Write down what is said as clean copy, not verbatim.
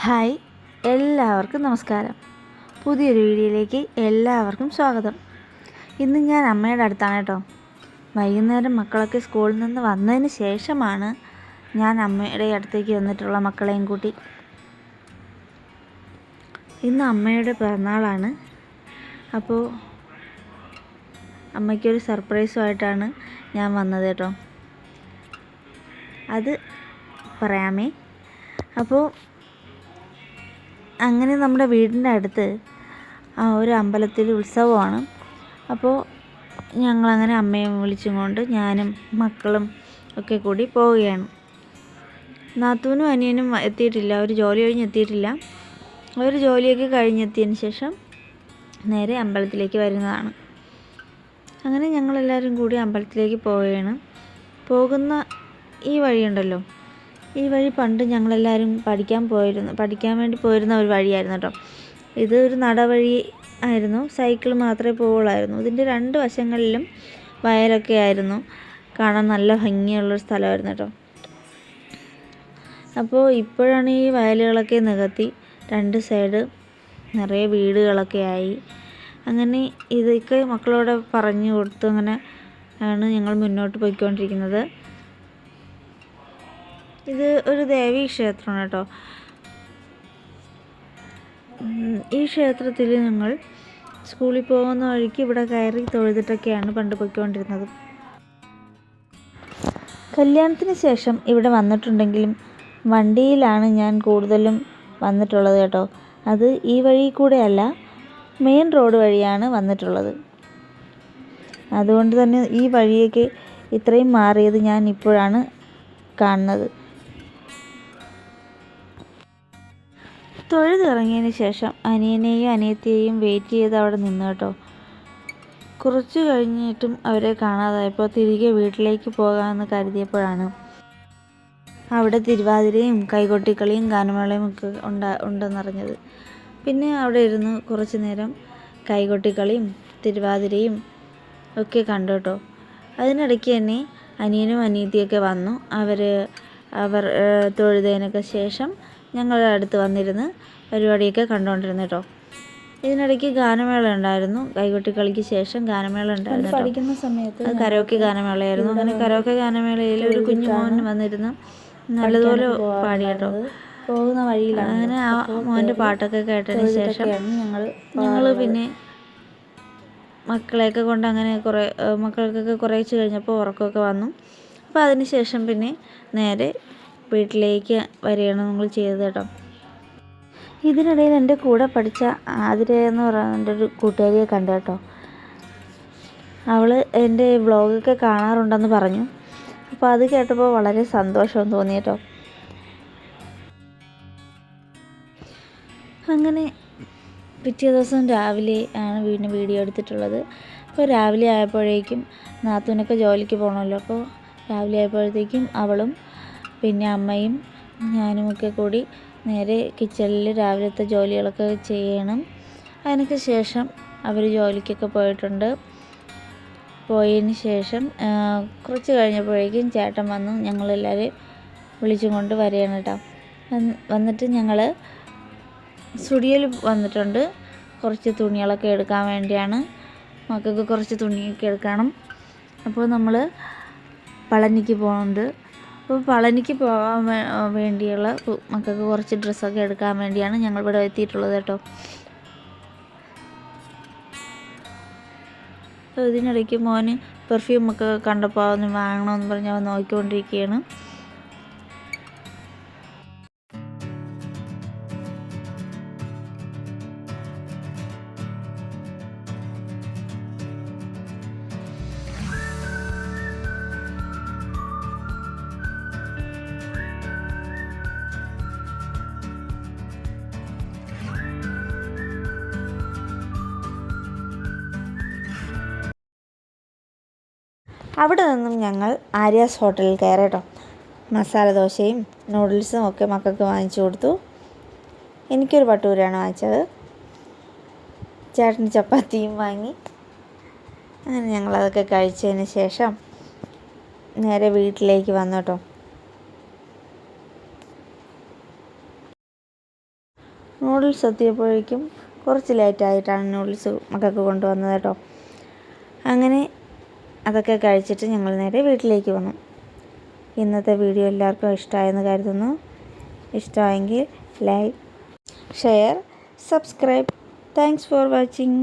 Hi, എല്ലാവർക്കും നമസ്കാരം. പുതിയൊരു വീഡിയോയിലേക്ക് എല്ലാവർക്കും സ്വാഗതം. ഇന്ന് ഞാൻ അമ്മയുടെ അടുത്താണ് കേട്ടോ. വൈകുന്നേരം മക്കളൊക്കെ സ്കൂളിൽ നിന്ന് വന്നതിന് ശേഷമാണ് ഞാൻ അമ്മയുടെ അടുത്തേക്ക് വന്നിട്ടുള്ള മക്കളെയും കൂട്ടി. ഇന്ന് അമ്മയുടെ പിറന്നാളാണ്. അപ്പോൾ അമ്മയ്ക്കൊരു സർപ്രൈസുമായിട്ടാണ് ഞാൻ വന്നത് കേട്ടോ. അത് പറയാമേ. അപ്പോൾ അങ്ങനെ നമ്മുടെ വീടിൻ്റെ അടുത്ത് ഒരു അമ്പലത്തിൽ ഉത്സവമാണ്. അപ്പോൾ ഞങ്ങളങ്ങനെ അമ്മയെ വിളിച്ചും കൊണ്ട് ഞാനും മക്കളും ഒക്കെ കൂടി പോവുകയാണ്. നാത്തൂനും അനിയനും എത്തിയിട്ടില്ല, അവർ ജോലി കഴിഞ്ഞ് എത്തിയിട്ടില്ല. അവർ ജോലിയൊക്കെ കഴിഞ്ഞെത്തിയതിന് ശേഷം നേരെ അമ്പലത്തിലേക്ക് വരുന്നതാണ്. അങ്ങനെ ഞങ്ങളെല്ലാവരും കൂടി അമ്പലത്തിലേക്ക് പോവുകയാണ്. പോകുന്ന ഈ വഴിയുണ്ടല്ലോ, ഈ വഴി പണ്ട് ഞങ്ങളെല്ലാവരും പഠിക്കാൻ വേണ്ടി പോയിരുന്ന ഒരു വഴിയായിരുന്നു കേട്ടോ. ഇത് ഒരു നടവഴി ആയിരുന്നു, സൈക്കിൾ മാത്രമേ പോവുള്ളായിരുന്നു. ഇതിൻ്റെ രണ്ട് വശങ്ങളിലും വയലൊക്കെ ആയിരുന്നു, കാണാൻ നല്ല ഭംഗിയുള്ളൊരു സ്ഥലമായിരുന്നു കേട്ടോ. അപ്പോൾ ഇപ്പോഴാണ് ഈ വയലുകളൊക്കെ നികത്തി രണ്ട് സൈഡ് നിറയെ വീടുകളൊക്കെ ആയി. അങ്ങനെ ഇതൊക്കെ മക്കളോട് പറഞ്ഞു കൊടുത്തു. അങ്ങനെ ആണ് ഞങ്ങൾ മുന്നോട്ട് പോയിക്കൊണ്ടിരിക്കുന്നത്. ഇത് ഒരു ദേവീ ക്ഷേത്രമാണ് കേട്ടോ. ഈ ക്ഷേത്രത്തിൽ ഞങ്ങൾ സ്കൂളിൽ പോകുന്ന വഴിക്ക് ഇവിടെ കയറി തൊഴുതിട്ടൊക്കെയാണ് പണ്ട് പോയിക്കൊണ്ടിരുന്നത്. കല്യാണത്തിന് ശേഷം ഇവിടെ വന്നിട്ടുണ്ടെങ്കിലും വണ്ടിയിലാണ് ഞാൻ കൂടുതലും വന്നിട്ടുള്ളത് കേട്ടോ. അത് ഈ വഴി കൂടെ അല്ല, മെയിൻ റോഡ് വഴിയാണ് വന്നിട്ടുള്ളത്. അതുകൊണ്ട് തന്നെ ഈ വഴിയൊക്കെ ഇത്രയും മാറിയത് ഞാൻ ഇപ്പോഴാണ് കാണുന്നത്. തൊഴുതിറങ്ങിയതിന് ശേഷം അനിയനെയും അനിയത്തിയെയും വെയിറ്റ് ചെയ്ത് അവിടെ നിന്ന് കേട്ടോ. കുറച്ച് കഴിഞ്ഞിട്ടും അവരെ കാണാതായപ്പോൾ തിരികെ വീട്ടിലേക്ക് പോകാമെന്ന് കരുതിയപ്പോഴാണ് അവിടെ തിരുവാതിരയും കൈകൊട്ടിക്കളിയും ഗാനമേളയും ഒക്കെ ഉണ്ടെന്നറിഞ്ഞത്. പിന്നെ അവിടെ ഇരുന്ന് കുറച്ച് നേരം കൈകൊട്ടിക്കളിയും തിരുവാതിരയും ഒക്കെ കണ്ടു കേട്ടോ. അതിനിടയ്ക്ക് തന്നെ അനിയനും അനിയത്തിയൊക്കെ വന്നു. അവർ തൊഴുതതിനൊക്കെ ശേഷം ഞങ്ങളുടെ അടുത്ത് വന്നിരുന്ന് പരിപാടിയൊക്കെ കണ്ടുകൊണ്ടിരുന്നു കേട്ടോ. ഇതിനിടയ്ക്ക് ഗാനമേള ഉണ്ടായിരുന്നു. കൈകൊട്ടിക്കളിക്ക് ശേഷം ഗാനമേള ഉണ്ടായിരുന്നു. പഠിക്കുന്ന സമയത്ത് അത് കരോക്കെ ഗാനമേളയായിരുന്നു. അങ്ങനെ കരോക്കെ ഗാനമേളയിൽ ഒരു കുഞ്ഞു മോൻ വന്നിരുന്ന് നല്ലതുപോലെ പാടി കേട്ടോ. പോകുന്ന വഴിയിലാണ്. അങ്ങനെ ആ മോൻ്റെ പാട്ടൊക്കെ കേട്ടതിന് ശേഷം ഞങ്ങൾ പിന്നെ മക്കളെയൊക്കെ കൊണ്ട് അങ്ങനെ മക്കൾക്കൊക്കെ കുറേച്ച് കഴിഞ്ഞപ്പോൾ ഉറക്കമൊക്കെ വന്നു. അപ്പോൾ അതിന് ശേഷം പിന്നെ നേരെ വീട്ടിലേക്ക് വരികയാണ് നമ്മൾ ചെയ്തത് കേട്ടോ. ഇതിനിടയിൽ എൻ്റെ കൂടെ പഠിച്ച ആതിര എന്ന് പറയുന്ന എൻ്റെ ഒരു കൂട്ടുകാരിയെ കണ്ടു കേട്ടോ. അവൾ എൻ്റെ വ്ളോഗൊക്കെ കാണാറുണ്ടെന്ന് പറഞ്ഞു. അപ്പോൾ അത് കേട്ടപ്പോൾ വളരെ സന്തോഷം തോന്നി കേട്ടോ. അങ്ങനെ പിറ്റേ ദിവസം രാവിലെ ആണ് വീഡിയോ എടുത്തിട്ടുള്ളത്. അപ്പോൾ രാവിലെ ആയപ്പോഴേക്കും നാത്തൂനൊക്കെ ജോലിക്ക് പോകണമല്ലോ. അപ്പോൾ രാവിലെ ആയപ്പോഴത്തേക്കും അവളും പിന്നെ അമ്മയും ഞാനുമൊക്കെ കൂടി നേരെ കിച്ചണിൽ രാവിലത്തെ ജോലികളൊക്കെ ചെയ്യണം. അതിനൊക്കെ ശേഷം അവർ ജോലിക്കൊക്കെ പോയിട്ടുണ്ട്. പോയതിന് ശേഷം കുറച്ച് കഴിഞ്ഞപ്പോഴേക്കും ചേട്ടൻ വന്നു ഞങ്ങളെല്ലാവരും വിളിച്ചും കൊണ്ട് വരികയാണ് കേട്ടോ. വന്നിട്ട് ഞങ്ങൾ സ്റ്റുഡിയോയിൽ വന്നിട്ടുണ്ട്. കുറച്ച് തുണികളൊക്കെ എടുക്കാൻ വേണ്ടിയാണ്. മക്കൾക്ക് കുറച്ച് തുണിയൊക്കെ എടുക്കണം. അപ്പോൾ നമ്മൾ പളനിക്ക് പോകുന്നുണ്ട്. അപ്പോൾ പളനിക്ക് പോകാൻ വേണ്ടിയുള്ള മക്കൾക്ക് കുറച്ച് ഡ്രസ്സൊക്കെ എടുക്കാൻ വേണ്ടിയാണ് ഞങ്ങൾ ഇവിടെ എത്തിയിട്ടുള്ളത് കേട്ടോ. ഇതിനിടയ്ക്ക് മോന് പെർഫ്യൂമൊക്കെ കണ്ടപ്പോൾ ഒന്ന് വാങ്ങണമെന്ന് പറഞ്ഞ് അവൻ നോക്കിക്കൊണ്ടിരിക്കുകയാണ്. അവിടെ നിന്നും ഞങ്ങൾ ആര്യാസ് ഹോട്ടലിൽ കയറി കേട്ടോ. മസാല ദോശയും നൂഡിൽസും ഒക്കെ മക്കൾക്ക് വാങ്ങിച്ചു കൊടുത്തു. എനിക്കൊരു ഭട്ടൂരയാണ് വാങ്ങിച്ചത്. ചേട്ടന് ചപ്പാത്തിയും വാങ്ങി. അങ്ങനെ ഞങ്ങളതൊക്കെ കഴിച്ചതിന് ശേഷം നേരെ വീട്ടിലേക്ക് വന്നു കേട്ടോ. നൂഡിൽസ് എത്തിയപ്പോഴേക്കും കുറച്ച് ലേറ്റായിട്ടാണ് നൂഡിൽസ് മക്കൾക്ക് കൊണ്ടുവന്നത് കേട്ടോ. അങ്ങനെ അതൊക്കെ കഴിച്ചിട്ട് ഞങ്ങൾ നേരെ വീട്ടിലേക്ക് വന്നു. ഇന്നത്തെ വീഡിയോ എല്ലാവർക്കും ഇഷ്ടമായെന്ന് കരുതുന്നു. ഇഷ്ടമായെങ്കിൽ like, share, subscribe. Thanks for watching.